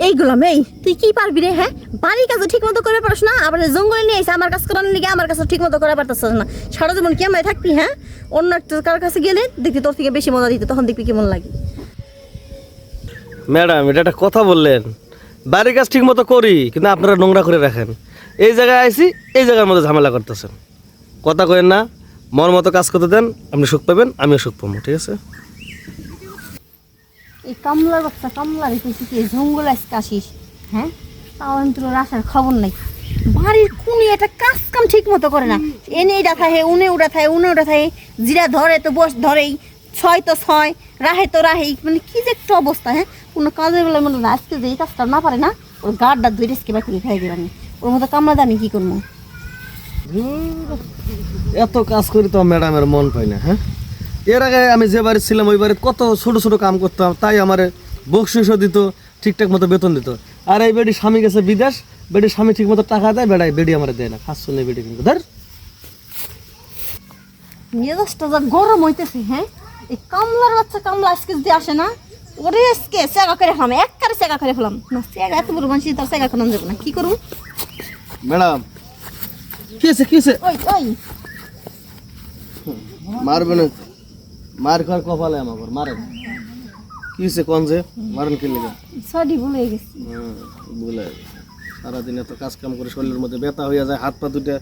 এইগুলাম এই তুই কি পারবি রে? হ্যাঁ, বাড়ির কাজ ঠিক মতো করে পারছ না, আবার জঙ্গলে নিয়ে এসে আমার কাজ করানোর লিগে আমার কাছে ঠিক মতো করে পারতেছ না। সারা জীবন কি আমায় থাকবি? হ্যাঁ, অন্য একটা কার কাছে গেলে দেখবি তোর থেকে বেশি মজা দিতে, তখন দেখবি কেমন লাগে। ম্যাডাম, এটা একটা কথা বললেন, বাড়ির কাজ ঠিক মতো করি কিন্তু আপনারা নোংরা করে রাখেন। এই জায়গায় আইসি, এই জায়গার মধ্যে ঝামেলা করতেছেন। কথা কয়েন না, মন মতো কাজ করতে দেন, আপনি সুখ পাবেন, আমিও সুখ পাবো। ঠিক আছে? এই কামলার বাচ্চা কামলা রেখেছি কি জঙ্গলে আজকে আসিস? হ্যাঁ, তাও তোর আসার খবর নাই। বাড়ির কোন একটা কাজ কাম ঠিক মতো করে না, এনে এটা থাকে উনে উড়া থাকে উনে উড়া থাকে, জিরা ধরে তো বস ধরেই, ছয় তো ছয়, রাহে তো রাহেই, মানে কি যে একটা অবস্থা। হ্যাঁ, কোনো কাজের বেলায় মনে হয় আজকে যে এই কাজটা না পারে না, ওর গাড়টা ধরে আজকে বাকি খাই দেবেন। ওর মতো কামলাতে আমি কি করবো? এত কাজ করি তো ম্যাডামের মন পাই না। হ্যাঁ, এর আগে আমি যে বাড়ি ছিলাম ওই বাড়িতে কত ছোট ছোট কাম করতাম, তাই আমার বকশিসও দিত, ঠিকঠাক মতো বেতন দিত। আর এই বেডি স্বামী গেছে বিদেশ, বেডির স্বামী ঠিক মতো টাকা দেয়, বেড়াই বেডি আমার দেয় না। খাস নেই বেডি কিন্তু ধর মেজাজটা যা গরম হইতেছে। হ্যাঁ, এই কামলার বাচ্চা কামলা আজকে যদি আসে না, ওরে আজকে সেগা করে ফেলাম, একবারে সেগা করে ফেলাম না। সেগা এত বড় মানুষ তার সেগা খাওয়ানো যাবে না, কি করবো? ম্যাডাম। কি আছে কি আছে? ওই ওই মারবে না, মার খাওয়ার কপালে আমার মারে। কি হয়েছে কোন যে মারেন কি লেগে? সরি ভুলে গেছি। বলে সারাদিন এত কাজ কাম করে শরীরের মধ্যে ব্যথা হয়ে যায়, হাত পা দুটা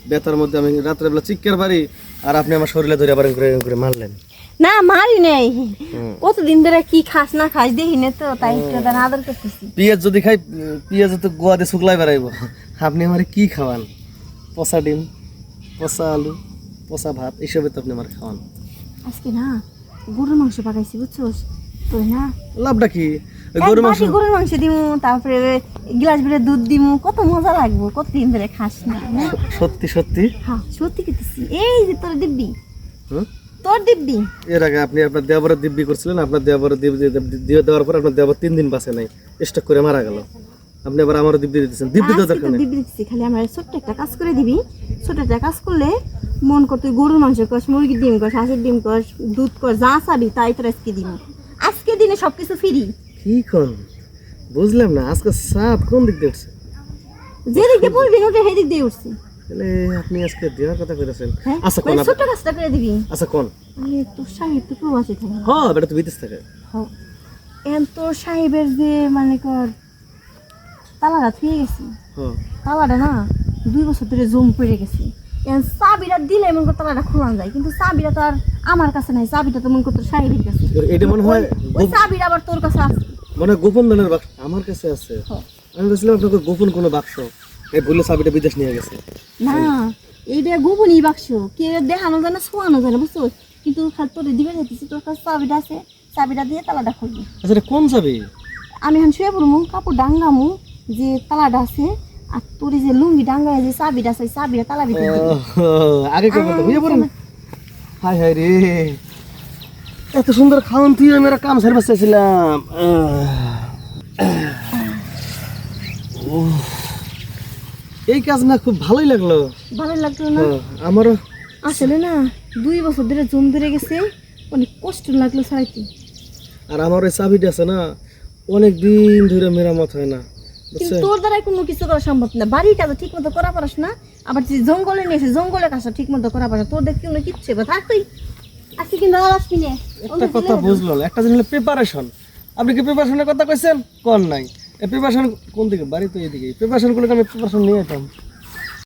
ব্যথার মধ্যে আমি রাত্রেবেলা চিৎকার পারি, আর আপনি আমার শরীরে ধরে আবার করে করে মারলেন। না মারি নেই, কতদিন ধরে কি খাস না খাস দেখি না তো, তাই একটু আদর করতেছি। পেঁয়াজ যদি খাই, পেঁয়াজ তো গোয়া দিয়ে শুকলাই বেড়াইব। আপনি আমার কি খাওয়ান? পচা ডিম, পচা আলু, পচা ভাত, এইসবে তো আপনি আমার খাওয়ান। আজকে না গরুর মাংস পাকাইছি বুঝছোস তো? না লাভটা কি? গরুর মাংস, গরুর মাংস দিমু, তারপরে গ্লাস ভরে দুধ দিমু, কত মজা লাগবো। কতদিন ধরে খাস না। সত্যি সত্যি? হ্যাঁ সত্যি খেতেছি। এই যে তোর দিব্যি, হুম, তোর দিব্যি। এর আগে আপনি আপনার দেওয়ারের দিব্যি করছিলেন, আপনার দেওয়ারের দিয়ে দেওয়ার পর আপনার দেওয়ার 3 দিন বাঁচে নাই, স্টক করে মারা গেল। আপনি আবার আমারও দিব্যি দিতেছেন। দিব্যি তো দরকার নেই। দিব্যি দিচ্ছি, খালি আমার ছোট্ট একটা কাজ করে দিবি। ছোট্ট একটা কাজ করলে মন কর, তুই গরুর মাংস কর, মুরগির ডিম কর, হাঁসের ডিম কর, দুধ কর, যা চাবি তাই তোর আজকে দিব। আজকে দিনে সবকিছু ফ্রি। কি কোন বুঝলাম না, আজকে সাপ কোন দিক দিয়ে উঠছে? যেদিক দিয়ে পড়বি ওটা সেদিক দিয়ে উঠছি। তাহলে আপনি আজকে দেওয়ার কথা কইতেছেন। হ্যাঁ, আচ্ছা কোন? ছোট্ট কাজটা করে দিবি। আচ্ছা কোন? আমি তোর সাহেব তো প্রবাসী থাকে। হ্যাঁ, বেটা তো বিদেশ থাকে। হ্যাঁ, তোর সাহেবের যে মানে কর তালাটা থুয়ে গেছি, হ্যাঁ, তালাটা না 2 বছর ধরে জম পড়ে গেছে। চাবিটা দিলে মন করে তালাটা খোলা যায়, কিন্তু চাবিটা তো আর আমার কাছে নাই, চাবিটা তো মন করে তোর সাহেবের কাছে। এটা মনে হয় ওই চাবিটা আবার তোর কাছে আছে। মানে গোপন ধনের বাক্স আমার কাছে আছে। আমি বলছিলাম আপনাকে গোপন কোনো বাক্স, এই বলে চাবিটা বিদেশ নিয়ে গেছে। না, এইটা গোপনই বাক্স, কে দেখানো যায় না, শোয়ানো যায় না বুঝছো, কিন্তু খালি তোর দিবে যেতেছি, তোর কাছে চাবিটা আছে, চাবিটা দিয়ে তালাটা খুলবি। আচ্ছা, এটা কোন চাবি? আমি এখন শুয়ে পড়বো, কাপড় ডাঙ্গামু, যে তালাটা আছে, আর তোর যে লুঙ্গি ডাঙ্গায় যে চাবিটা আছে, চাবিটা তালা ভিতরে দিবি। আগে কেমন বুঝে পড়েন? হাই হাই রে, এত সুন্দর খাওয়ান তুই, আমি একটা কাম সার্ভিস চাইছিলাম। এই কাজ না খুব ভালোই লাগলো। ভালো লাগলো না? আমারও আসলে না 2 বছর ধরে জম ধরে গেছে, অনেক কষ্ট লাগলো ছাড়াইতে। আর আমার ওই চাবিটা আছে না, অনেক দিন ধরে মেরামত হয় না। কিন্তু তোর দ্বারা কোনো কিছু করা সম্ভব না, বাড়ির কাজ ঠিক মতো করা পারস না, আবার যে জঙ্গলে নিয়েছে জঙ্গলের কাজটা ঠিক মতো করা পারস, তোর দেখতে কোনো কিচ্ছু বা থাক তুই আজকে কিন্তু আর আসবি না। একটা কথা বুঝলো না, একটা জিনিস প্রিপারেশন। আপনি কি প্রিপারেশনের কথা কইছেন? কোন নাই, এই প্রিপারেশন কোন দিকে? বাড়ি তো এইদিকে। প্রিপারেশন করলে আমি প্রিপারেশন নিয়ে যেতাম।